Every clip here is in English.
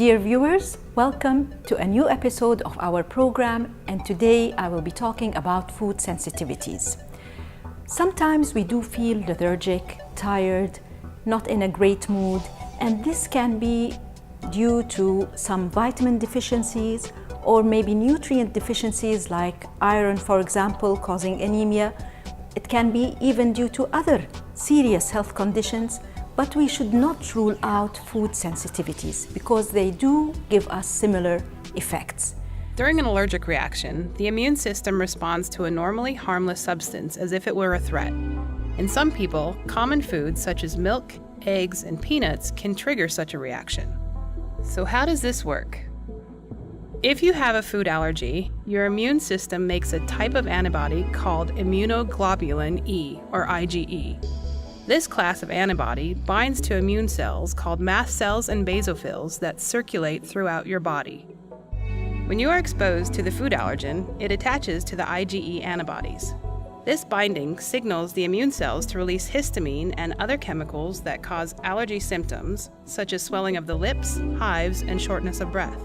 Dear viewers, welcome to a new episode of our program, and today I will be talking about food sensitivities. Sometimes we do feel lethargic, tired, not in a great mood, and this can be due to some vitamin deficiencies or maybe nutrient deficiencies like iron, for example, causing anemia. It can be even due to other serious health conditions, but we should not rule out food sensitivities because they do give us similar effects. During an allergic reaction, the immune system responds to a normally harmless substance as if it were a threat. In some people, common foods such as milk, eggs, and peanuts can trigger such a reaction. So how does this work? If you have a food allergy, your immune system makes a type of antibody called immunoglobulin E, or IgE. This class of antibody binds to immune cells called mast cells and basophils that circulate throughout your body. When you are exposed to the food allergen, it attaches to the IgE antibodies. This binding signals the immune cells to release histamine and other chemicals that cause allergy symptoms, such as swelling of the lips, hives, and shortness of breath.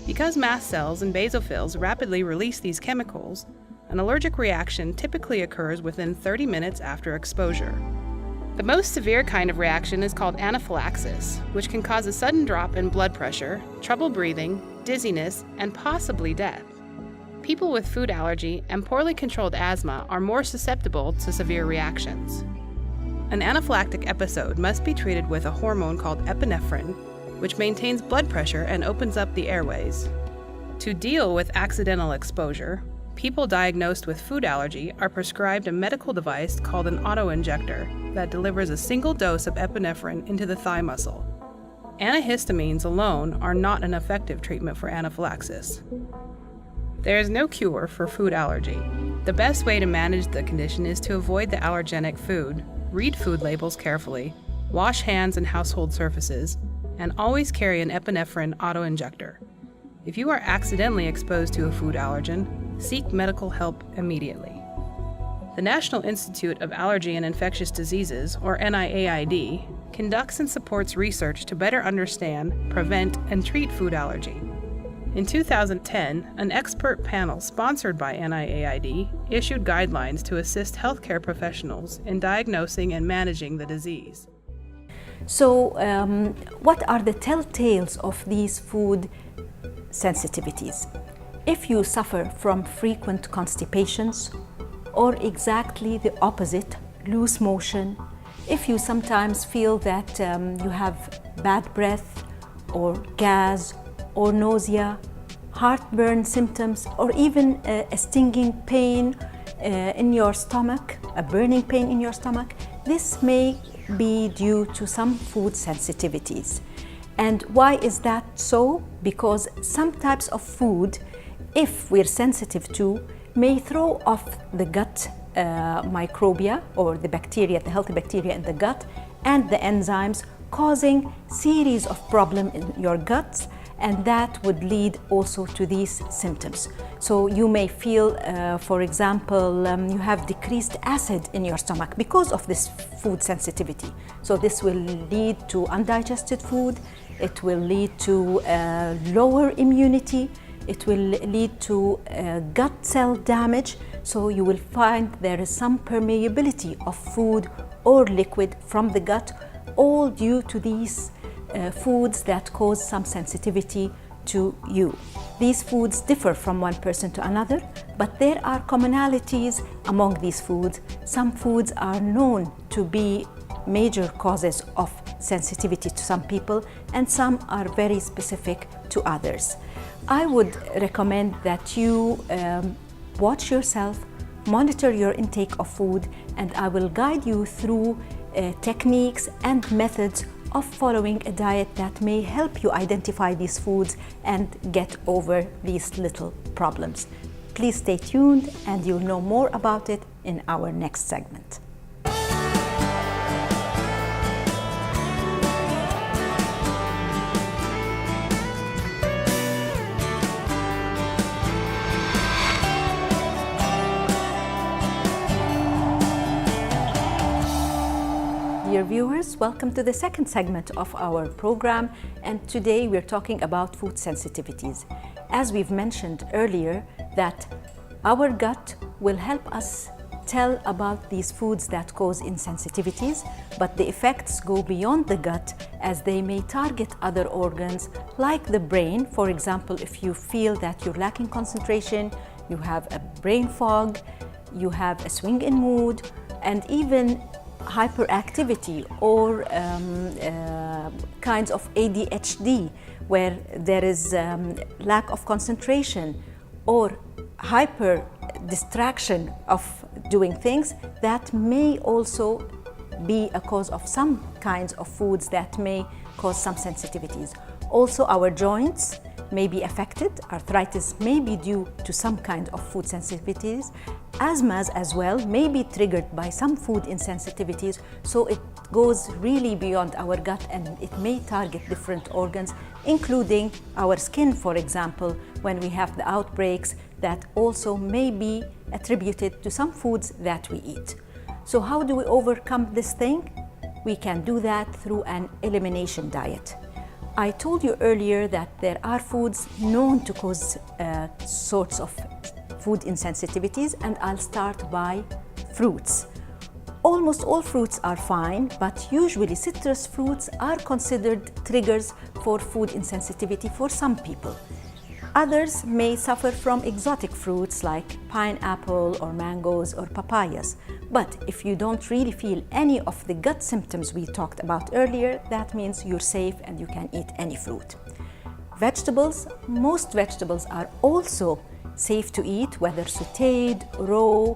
Because mast cells and basophils rapidly release these chemicals, an allergic reaction typically occurs within 30 minutes after exposure. The most severe kind of reaction is called anaphylaxis, which can cause a sudden drop in blood pressure, trouble breathing, dizziness, and possibly death. People with food allergy and poorly controlled asthma are more susceptible to severe reactions. An anaphylactic episode must be treated with a hormone called epinephrine, which maintains blood pressure and opens up the airways. To deal with accidental exposure, people diagnosed with food allergy are prescribed a medical device called an autoinjector that delivers a single dose of epinephrine into the thigh muscle. Antihistamines alone are not an effective treatment for anaphylaxis. There is no cure for food allergy. The best way to manage the condition is to avoid the allergenic food, read food labels carefully, wash hands and household surfaces, and always carry an epinephrine autoinjector. If you are accidentally exposed to a food allergen, seek medical help immediately. The National Institute of Allergy and Infectious Diseases, or NIAID, conducts and supports research to better understand, prevent, and treat food allergy. In 2010, an expert panel sponsored by NIAID issued guidelines to assist healthcare professionals in diagnosing and managing the disease. So, what are the telltales of these food sensitivities? If you suffer from frequent constipations, or exactly the opposite, loose motion, if you sometimes feel that you have bad breath, or gas, or nausea, heartburn symptoms, or even a stinging pain in your stomach, a burning pain in your stomach, this may be due to some food sensitivities. And why is that so? Because some types of food, if we're sensitive to, may throw off the gut microbia or the bacteria, the healthy bacteria in the gut, and the enzymes, causing series of problems in your guts, and that would lead also to these symptoms. So you may feel, for example, you have decreased acid in your stomach because of this food sensitivity. So this will lead to undigested food, it will lead to lower immunity, it will lead to gut cell damage. So you will find there is some permeability of food or liquid from the gut, all due to these foods that cause some sensitivity to you. These foods differ from one person to another, but there are commonalities among these foods. Some foods are known to be major causes of sensitivity to some people, and some are very specific to others. I would recommend that you watch yourself, monitor your intake of food, and I will guide you through techniques and methods of following a diet that may help you identify these foods and get over these little problems. Please stay tuned and you'll know more about it in our next segment. Dear viewers, welcome to the second segment of our program, and today we're talking about food sensitivities. As we've mentioned earlier, that our gut will help us tell about these foods that cause insensitivities, but the effects go beyond the gut as they may target other organs like the brain. For example, if you feel that you're lacking concentration, you have a brain fog, you have a swing in mood, and even hyperactivity or kinds of ADHD where there is lack of concentration or hyper distraction of doing things, that may also be a cause of some kinds of foods that may cause some sensitivities. Also, our joints may be affected. Arthritis may be due to some kind of food sensitivities. Asthma as well may be triggered by some food insensitivities, so it goes really beyond our gut and it may target different organs, including our skin, for example, when we have the outbreaks that also may be attributed to some foods that we eat. So how do we overcome this thing? We can do that through an elimination diet. I told you earlier that there are foods known to cause sorts of food insensitivities, and I'll start by fruits. Almost all fruits are fine, but usually citrus fruits are considered triggers for food insensitivity for some people. Others may suffer from exotic fruits like pineapple or mangoes or papayas. But if you don't really feel any of the gut symptoms we talked about earlier, that means you're safe and you can eat any fruit. Vegetables, most vegetables are also safe to eat, whether sautéed, raw,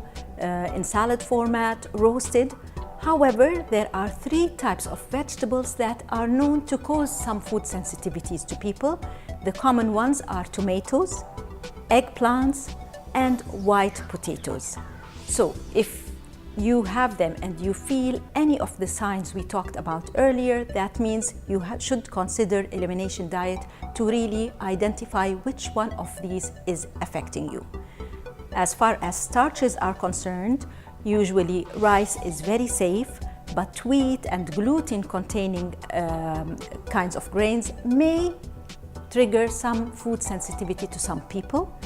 in salad format, roasted. However, there are 3 types of vegetables that are known to cause some food sensitivities to people. The common ones are tomatoes, eggplants, and white potatoes. So if you have them and you feel any of the signs we talked about earlier, that means you should consider elimination diet to really identify which one of these is affecting you. As far as starches are concerned, usually rice is very safe, but wheat and gluten-containing kinds of grains may trigger some food sensitivity to some people.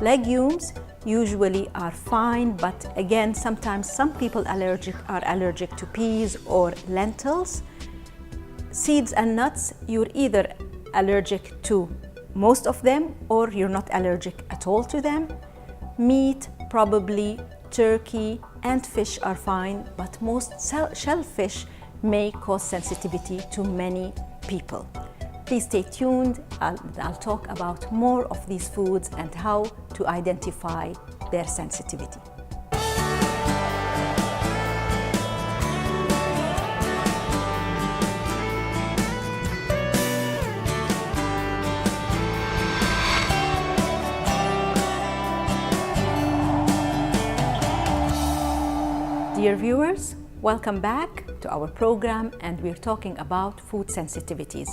Legumes usually are fine, but again, sometimes some people are allergic to peas or lentils. Seeds and nuts, you're either allergic to most of them or you're not allergic at all to them. Meat, probably turkey and fish are fine, but most shellfish may cause sensitivity to many people. Please stay tuned. I'll talk about more of these foods and how to identify their sensitivity. Dear viewers, welcome back to our program, and we're talking about food sensitivities.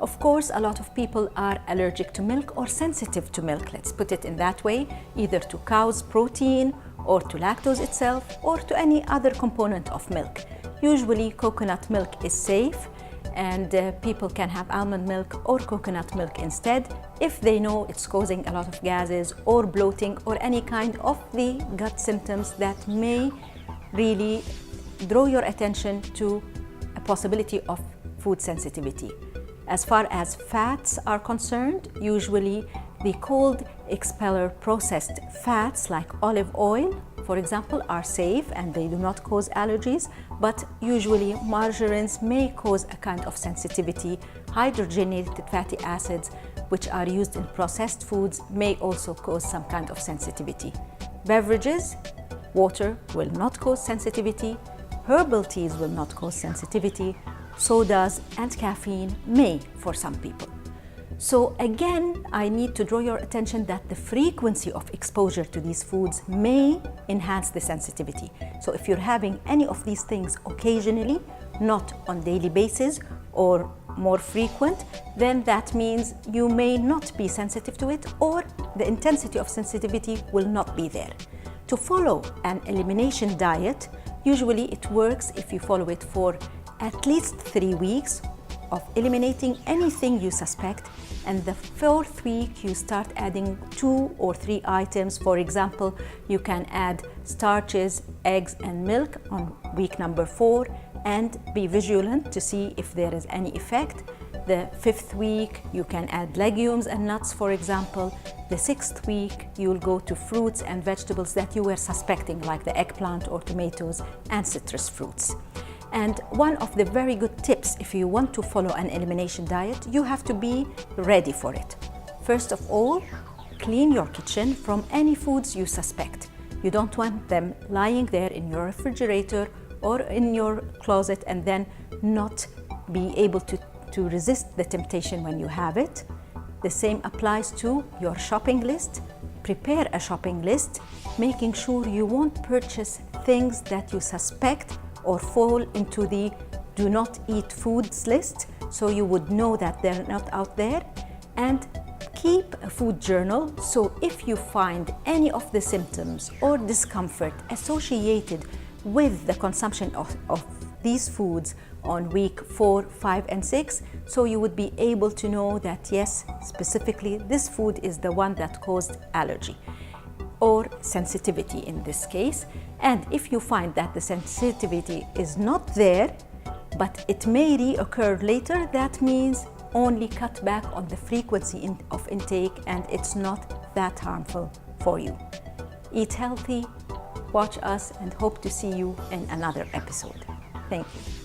Of course, a lot of people are allergic to milk or sensitive to milk, let's put it in that way, either to cow's protein or to lactose itself or to any other component of milk. Usually coconut milk is safe, and people can have almond milk or coconut milk instead if they know it's causing a lot of gases or bloating or any kind of the gut symptoms that may really draw your attention to a possibility of food sensitivity. As far as fats are concerned, usually the cold expeller processed fats like olive oil, for example, are safe and they do not cause allergies, but usually margarines may cause a kind of sensitivity. Hydrogenated fatty acids, which are used in processed foods, may also cause some kind of sensitivity. Beverages, water will not cause sensitivity, herbal teas will not cause sensitivity, sodas and caffeine may for some people. So again, I need to draw your attention that the frequency of exposure to these foods may enhance the sensitivity. So if you're having any of these things occasionally, not on daily basis or more frequent, then that means you may not be sensitive to it, or the intensity of sensitivity will not be there. To follow an elimination diet, usually it works if you follow it for at least 3 weeks of eliminating anything you suspect, and the 4th week you start adding 2 or 3 items. For example, you can add starches, eggs and milk on week number 4 and be vigilant to see if there is any effect. The 5th week you can add legumes and nuts, for example. The 6th week you'll go to fruits and vegetables that you were suspecting, like the eggplant or tomatoes and citrus fruits. And one of the very good tips, if you want to follow an elimination diet, you have to be ready for it. First of all, clean your kitchen from any foods you suspect. You don't want them lying there in your refrigerator or in your closet and then not be able to resist the temptation when you have it. The same applies to your shopping list. Prepare a shopping list, making sure you won't purchase things that you suspect or fall into the do not eat foods list, so you would know that they're not out there. And keep a food journal, so if you find any of the symptoms or discomfort associated with the consumption of these foods on week 4, 5, and 6, so you would be able to know that yes, specifically this food is the one that caused allergy or sensitivity in this case. And if you find that the sensitivity is not there, but it may reoccur later, that means only cut back on the frequency of intake and it's not that harmful for you. Eat healthy, watch us, and hope to see you in another episode. Thank you.